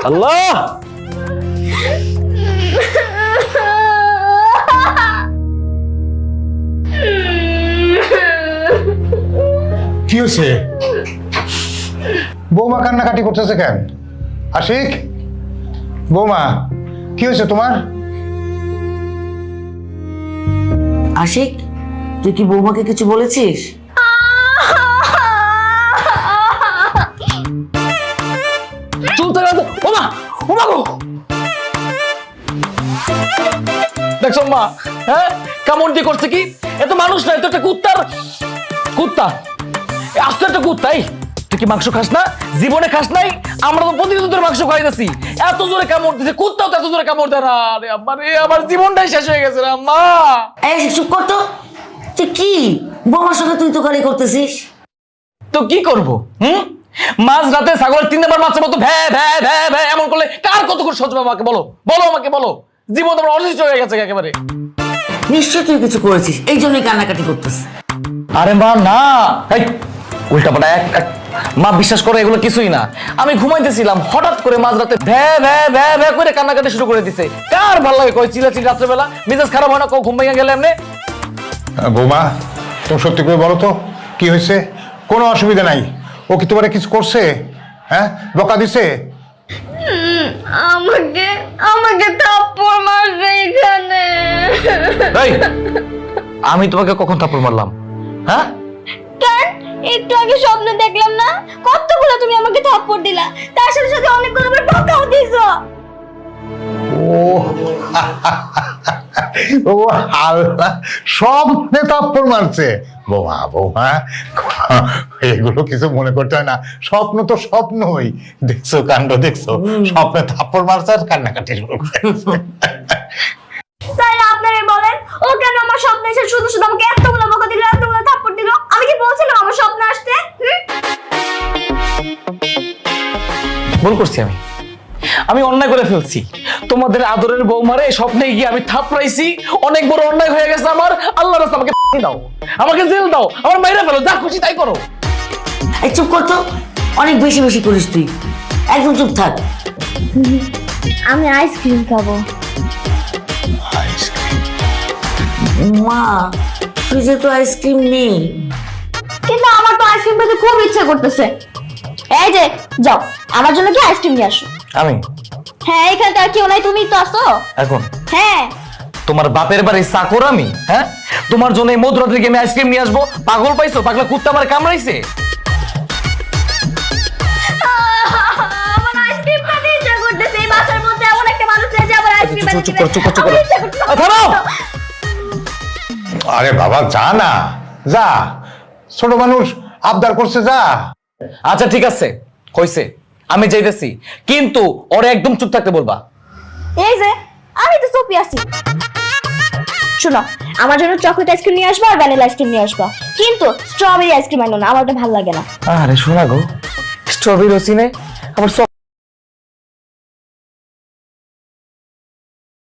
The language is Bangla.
আল্লাহ কি হয়েছে? বৌমা কান্নাকাটি করতেছে কেন? আশিক, বৌমা কি হয়েছে তোমার? আশিক, তুই কি বৌমাকে কিছু বলেছিস? চলতে গেছে ওমা, ওমা গো, দেখছো মা? হ্যাঁ, কামড় দিয়ে করছে কি? এত মানুষ না, এত একটা কুত্তা আস্ত একটা কুত্তাই। তুই কি মাংস খাস না? জীবনে খাস নাই? আমরা তো প্রতিদিন তোর মাংস খাইতেছি। এত জোরে কামড় দিছে, কুত্তাও তো এত জোরে কামড় দেয় না। আরে আম্মা রে, আমার জীবনটাই শেষ হয়ে গেছে রে আম্মা। এই চুপ কর তো। তুই কি বৌমার সঙ্গে তুই তো গালি করতেছিস? তো কি করবো? মাঝ রাতে ছাগলের 3 নাম্বার বাচ্চা মতো ভ্যা ভ্যা ভ্যা ভ্যা এমন করলে কার কতক্ষণ সহ্য হবে? আমাকে বলো, আমাকে বলো। জীবন তোমার অনিষ্ট হয়ে গেছে একেবারে। নিশ্চয় তুই কিছু করেছিস, এই জন্যই কান্নাকাটি করতেছে। আরে মা না, এই উল্টাপাল্টা এক মা বিশ্বাস করে, এগুলো কিছুই না। আমি ঘুমাইতেছিলাম, হঠাৎ করে মাঝরাতে ভ্যা ভ্যা ভ্যা ভ্যা করে কান্নাকাটি শুরু করে দিছে। কার ভালো লাগে কই চিল্লাচিল্লি রাত্রেবেলা? মেজাজ খারাপ হয় না ঘুম ভেঙে গেলে এমনি? বৌমা, তুমি সত্যি করে বলো তো কি হয়েছে? কোনো অসুবিধা নাই? ও কি তোমার কিছু করছে? হ্যাঁ, বকা দিছে? আমাকে থাপ্পড় মারছে এখানে। এই, আমি তোমাকে কখন থাপ্পড় মারলাম? হ্যাঁ, কেন? একটু আগে স্বপ্নে দেখলাম না কতগুলো তুমি আমাকে থাপ্পড় দিলা, তার সাথে সাথে অনেকগুলো আবার বকাও দিছো। ও আল্লাহ, সব থাপ্পড় মারছে? বৌমা বৌমা, এগুলো কিছু মনে করতে হয় না। স্বপ্ন তো স্বপ্নই। দেখছো কাণ্ড, দেখছো? স্বপ্নে থাপ্পড় মারছে আর কান্নাকাটি শুরু করেছে। তাহলে আপনারাই বলেন, ও কেন আমার স্বপ্নে এসে শুধু শুধু আমাকে এতগুলো বকা দিল, এতগুলো থাপ্পড় দিল? আমি কি বলছিলাম আমার স্বপ্নে আসতে? ভুল করছি আমি অন্যায় করে ফেলছি। তোমাদের আদরের বৌমারে স্বপ্নে গিয়ে আমি থাপড়াইছি। অনেক বড় অন্যায় হয়ে গেছে আমার। আল্লাহর রাস্তায় আমাকে দাও, আমাকে জেল দাও, আমার মাইরা ফেলো, যা খুশি তাই করো। এই চুপ কর তো, অনেক বেশি বেশি করিস তুই। একদম চুপ থাক। আমি আইসক্রিম খাবো। মা, ফ্রিজে তো আইসক্রিম নেই। কিন্তু আমার তো আইসক্রিম খেতে খুব ইচ্ছা করতেছে। এই যে যাও, আমার জন্য কি আইসক্রিম নিয়ে আসো। আমি হ্যাঁ, এখানে তো আর কেউ নাই, তুমিই তো আসো। এখন হ্যাঁ, তোমার বাপের বাড়ির চাকর আমি? হ্যাঁ, তোমার জন্য এই মধ্যরাত্রে আমি আইসক্রিম নিয়ে আসবো? পাগল পাইছো? পাগলা কুত্তা আমার কামড়াইছে? আমার আইসক্রিম খেতে ইচ্ছা করতেছে। এই বাসার মধ্যে এমন একটা মানুষ নেই যে আমার আইসক্রিম খেতে চুপ করো, চুপ করো, চুপ করো। আমার ইচ্ছা করতেছে। থামো। আরে বাবা, যা না, যা। ছোট মানুষ আবদার করছে, যা। আচ্ছা ঠিক আছে, হইছে, আমি যাইতেছি, কিন্তু ওরে একদম চুপ থাকতে বলবা। এই যে আমি তো চুপই আছি। শোনো, আমার জন্য চকলেট আইসক্রিম নিয়ে আসবা আর ভ্যানিলা আইসক্রিম নিয়ে আসবা, কিন্তু স্ট্রবেরি আইসক্রিম আনো না, আমার ওটা ভালো লাগে না। আরে শোনা গো, স্ট্রবেরি রসিনে আবার